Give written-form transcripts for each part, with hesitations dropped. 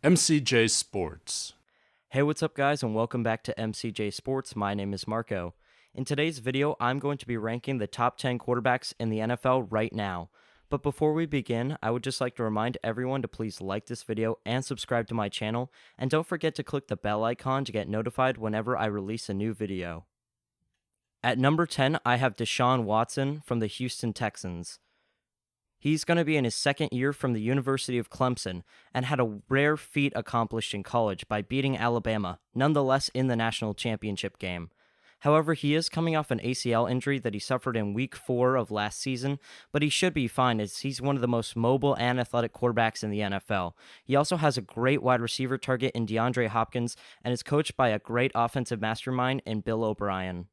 MCJ Sports. Hey, what's up, guys, and welcome back to MCJ Sports. My name is Marco. In today's video, I'm going to be ranking the top 10 quarterbacks in the NFL right now. But before we begin, I would just like to remind everyone to please like this video and subscribe to my channel, and don't forget to click the bell icon to get notified whenever I release a new video. At number 10, I have Deshaun Watson from the Houston Texans. He's going to be in his second year from the University of Clemson and had a rare feat accomplished in college by beating Alabama, nonetheless in the national championship game. However, he is coming off an ACL injury that he suffered in week 4 of last season, but he should be fine as he's one of the most mobile and athletic quarterbacks in the NFL. He also has a great wide receiver target in DeAndre Hopkins and is coached by a great offensive mastermind in Bill O'Brien.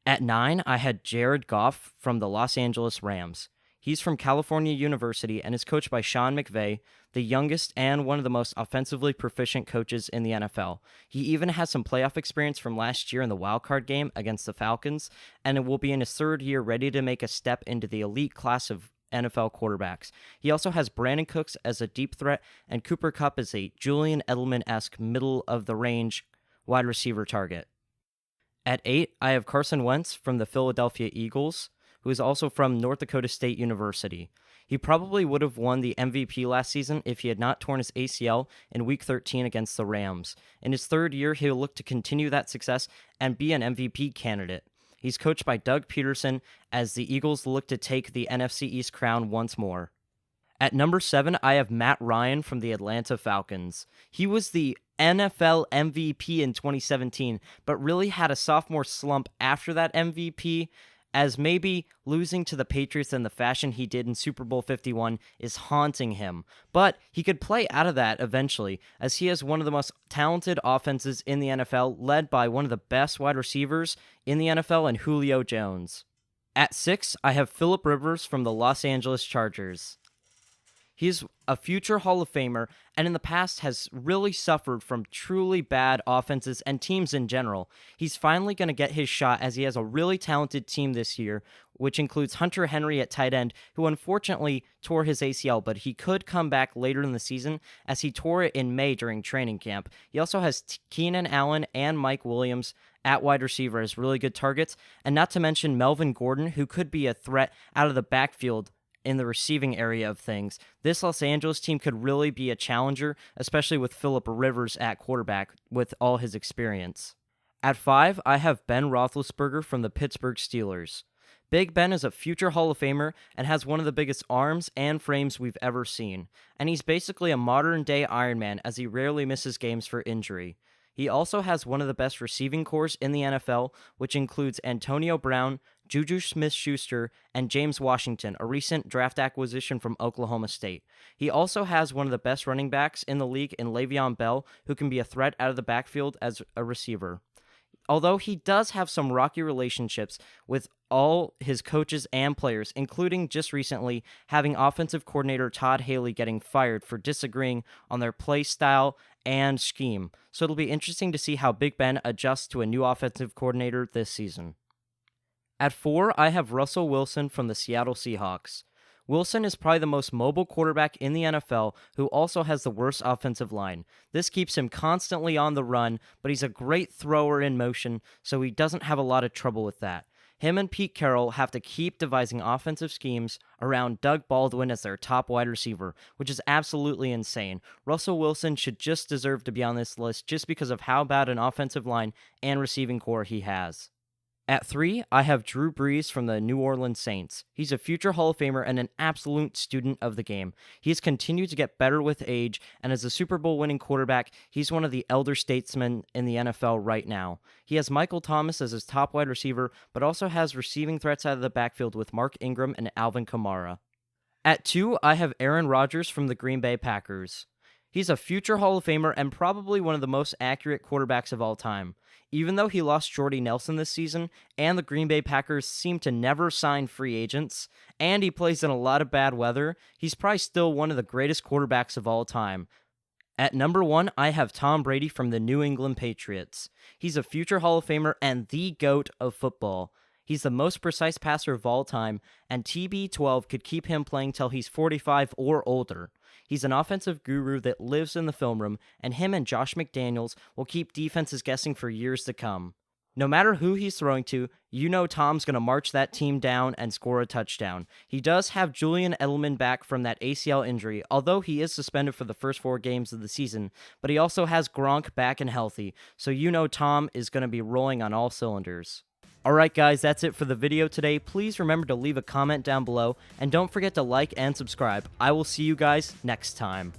At 9, I had Jared Goff from the Los Angeles Rams. He's from California University and is coached by Sean McVay, the youngest and one of the most offensively proficient coaches in the NFL. He even has some playoff experience from last year in the wildcard game against the Falcons, and it will be in his third year ready to make a step into the elite class of NFL quarterbacks. He also has Brandon Cooks as a deep threat, and Cooper Kupp as a Julian Edelman-esque middle-of-the-range wide receiver target. At 8, I have Carson Wentz from the Philadelphia Eagles, who is also from North Dakota State University. He probably would have won the MVP last season if he had not torn his ACL in Week 13 against the Rams. In his third year, he'll look to continue that success and be an MVP candidate. He's coached by Doug Peterson as the Eagles look to take the NFC East crown once more. At number 7, I have Matt Ryan from the Atlanta Falcons. He was the NFL MVP in 2017, but really had a sophomore slump after that MVP, as maybe losing to the Patriots in the fashion he did in Super Bowl 51 is haunting him. But he could play out of that eventually, as he has one of the most talented offenses in the NFL, led by one of the best wide receivers in the NFL in Julio Jones. At 6, I have Phillip Rivers from the Los Angeles Chargers. He's a future Hall of Famer, and in the past has really suffered from truly bad offenses and teams in general. He's finally going to get his shot as he has a really talented team this year, which includes Hunter Henry at tight end, who unfortunately tore his ACL, but he could come back later in the season as he tore it in May during training camp. He also has Keenan Allen and Mike Williams at wide receiver as really good targets, and not to mention Melvin Gordon, who could be a threat out of the backfield in the receiving area of things. This Los Angeles team could really be a challenger, especially with Phillip Rivers at quarterback with all his experience. At 5, I have Ben Roethlisberger from the Pittsburgh Steelers. Big Ben is a future Hall of Famer and has one of the biggest arms and frames we've ever seen, and he's basically a modern-day Iron Man as he rarely misses games for injury. He also has one of the best receiving corps in the NFL, which includes Antonio Brown, Juju Smith-Schuster, and James Washington, a recent draft acquisition from Oklahoma State. He also has one of the best running backs in the league in Le'Veon Bell, who can be a threat out of the backfield as a receiver. Although he does have some rocky relationships with all his coaches and players, including just recently having offensive coordinator Todd Haley getting fired for disagreeing on their play style and scheme. So it'll be interesting to see how Big Ben adjusts to a new offensive coordinator this season. At 4, I have Russell Wilson from the Seattle Seahawks. Wilson is probably the most mobile quarterback in the NFL who also has the worst offensive line. This keeps him constantly on the run, but he's a great thrower in motion, so he doesn't have a lot of trouble with that. Him and Pete Carroll have to keep devising offensive schemes around Doug Baldwin as their top wide receiver, which is absolutely insane. Russell Wilson should just deserve to be on this list just because of how bad an offensive line and receiving core he has. At 3, I have Drew Brees from the New Orleans Saints. He's a future Hall of Famer and an absolute student of the game. He has continued to get better with age, and as a Super Bowl winning quarterback, he's one of the elder statesmen in the NFL right now. He has Michael Thomas as his top wide receiver, but also has receiving threats out of the backfield with Mark Ingram and Alvin Kamara. At 2, I have Aaron Rodgers from the Green Bay Packers. He's a future Hall of Famer and probably one of the most accurate quarterbacks of all time. Even though he lost Jordy Nelson this season, and the Green Bay Packers seem to never sign free agents, and he plays in a lot of bad weather, he's probably still one of the greatest quarterbacks of all time. At number 1, I have Tom Brady from the New England Patriots. He's a future Hall of Famer and the GOAT of football. He's the most precise passer of all time, and TB12 could keep him playing till he's 45 or older. He's an offensive guru that lives in the film room, and him and Josh McDaniels will keep defenses guessing for years to come. No matter who he's throwing to, you know Tom's going to march that team down and score a touchdown. He does have Julian Edelman back from that ACL injury, although he is suspended for the first 4 games of the season, but he also has Gronk back and healthy, so you know Tom is going to be rolling on all cylinders. Alright guys, that's it for the video today. Please remember to leave a comment down below, and don't forget to like and subscribe. I will see you guys next time.